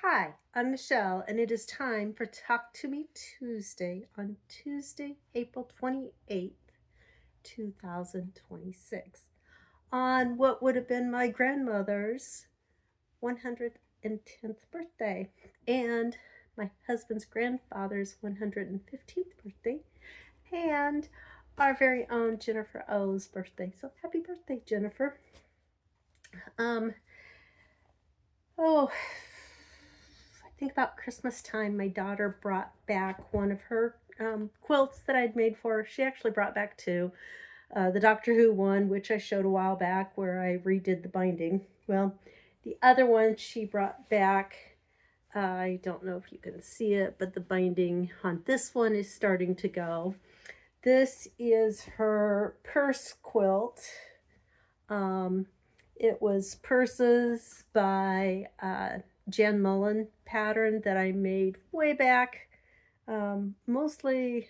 Hi, I'm Michelle, and it is time for Talk to Me Tuesday on Tuesday, April 28th, 2026, on what would have been my grandmother's 110th birthday and my husband's grandfather's 115th birthday and our very own Jennifer O's birthday. So happy birthday, Jennifer. Um, oh, I think about Christmas time, my daughter brought back one of her quilts that I'd made for her. She actually brought back two. The Doctor Who one, which I showed a while back, where I redid the binding. Well, the other one she brought back, I don't know if you can see it, but the binding on this one is starting to go. This is her purse quilt. It was purses by Jan Mullen pattern that I made way back. Mostly,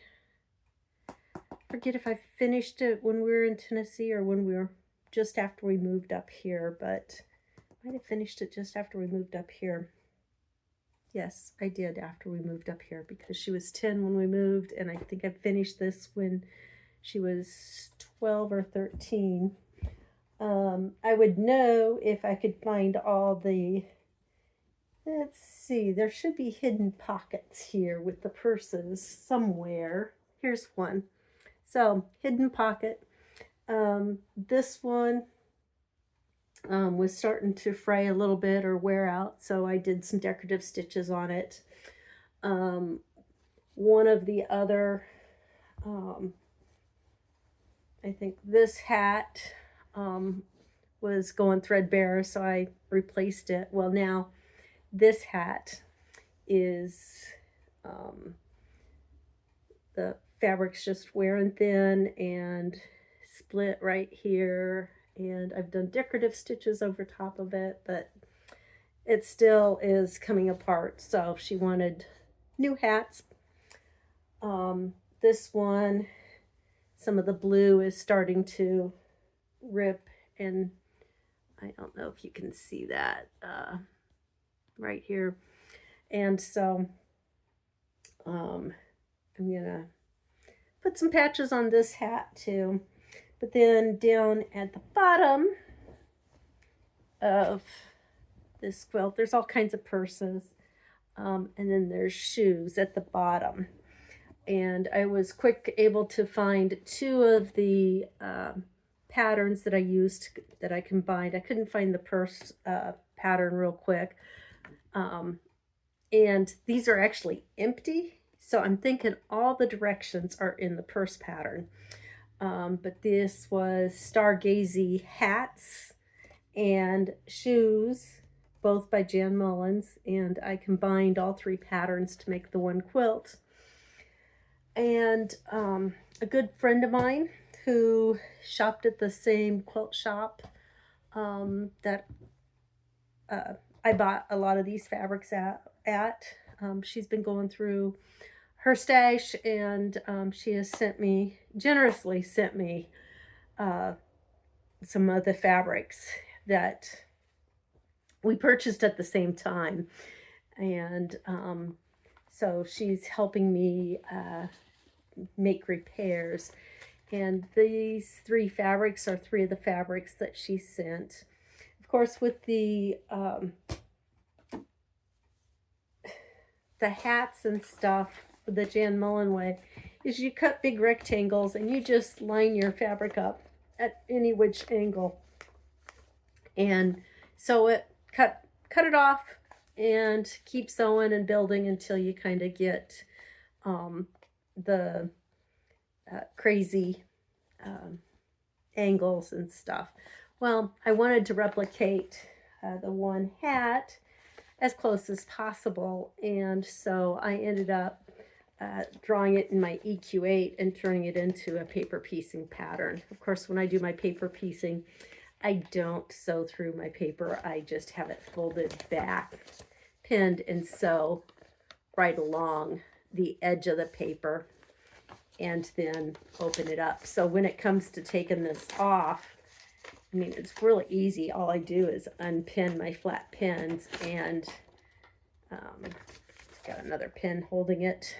forget if I finished it when we were in Tennessee or when we were just after we moved up here, but I might have finished it just after we moved up here. Yes, I did after we moved up here because she was 10 when we moved, and I think I finished this when she was 12 or 13. I would know if I could find all the, let's see, there should be hidden pockets here with the purses somewhere. Here's one. So, hidden pocket. This one was starting to fray a little bit or wear out, so I did some decorative stitches on it. One of the other, I think this hat was going threadbare, so I replaced it. Well, now this hat is the fabric's just wearing thin and split right here, and I've done decorative stitches over top of it, but it still is coming apart. So she wanted new hats. This one, some of the blue is starting to rip, and I don't know if you can see that right here. And so I'm gonna put some patches on this hat too. But then down at the bottom of this quilt, there's all kinds of purses. And then there's shoes at the bottom. And I was quick able to find two of the patterns that I used that I combined. I couldn't find the purse pattern real quick. And these are actually empty. So I'm thinking all the directions are in the purse pattern. But this was Stargazy hats and shoes, both by Jan Mullins, and I combined all three patterns to make the one quilt. And a good friend of mine who shopped at the same quilt shop that I bought a lot of these fabrics at. She's been going through her stash, and she has generously sent me some of the fabrics that we purchased at the same time. And so she's helping me make repairs. And these three fabrics are three of the fabrics that she sent. Of course, with the hats and stuff, the Jan Mullen way, is you cut big rectangles and you just line your fabric up at any which angle. And so it cut it off and keep sewing and building until you kind of get the crazy angles and stuff. Well, I wanted to replicate the one hat as close as possible, and so I ended up drawing it in my EQ8 and turning it into a paper piecing pattern. Of course, when I do my paper piecing, I don't sew through my paper. I just have it folded back, pinned, and sew right along the edge of the paper, and then open it up. So when it comes to taking this off, I mean, it's really easy. All I do is unpin my flat pins and Got another pin holding it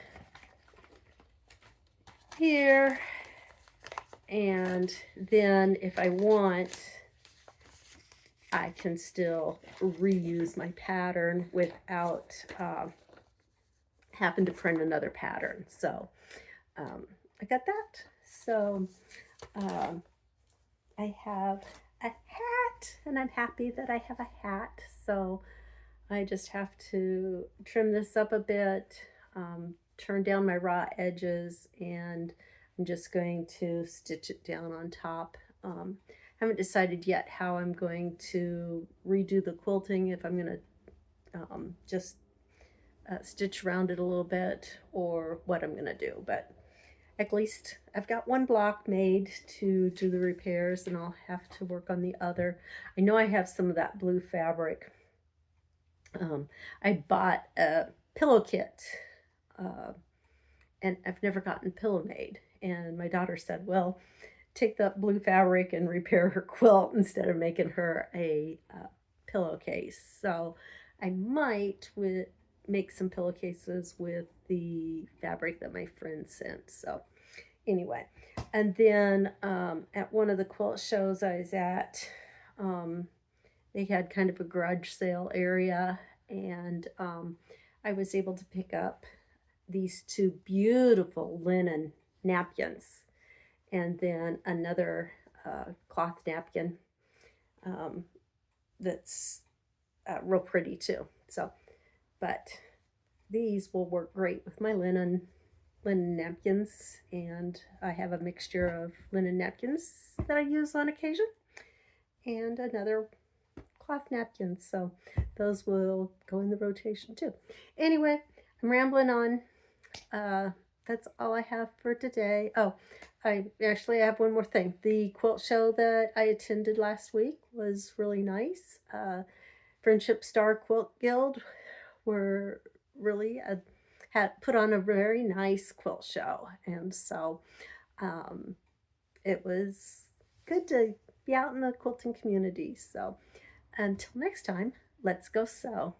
here. And then if I want, I can still reuse my pattern without having to print another pattern. So I got that. So I have a hat, and I'm happy that I have a hat. So I just have to trim this up a bit, turn down my raw edges, and I'm just going to stitch it down on top. Haven't decided yet how I'm going to redo the quilting, if I'm going to just stitch around it a little bit or what I'm going to do. But at least I've got one block made to do the repairs, and I'll have to work on the other. I know I have some of that blue fabric. I bought a pillow kit, and I've never gotten a pillow made. And my daughter said, well, take that blue fabric and repair her quilt instead of making her a pillowcase. So I might make some pillowcases with the fabric that my friend sent. So anyway, and then at one of the quilt shows I was at, they had kind of a garage sale area, and I was able to pick up these two beautiful linen napkins, and then another cloth napkin that's real pretty too. So, but these will work great with my linen napkins, and I have a mixture of linen napkins that I use on occasion and another cloth napkins, so those will go in the rotation too. Anyway, I'm rambling on. That's all I have for today. Oh, I have one more thing. The quilt show that I attended last week was really nice. Friendship Star Quilt Guild were really had put on a very nice quilt show, and so it was good to be out in the quilting community. So until next time, let's go sew.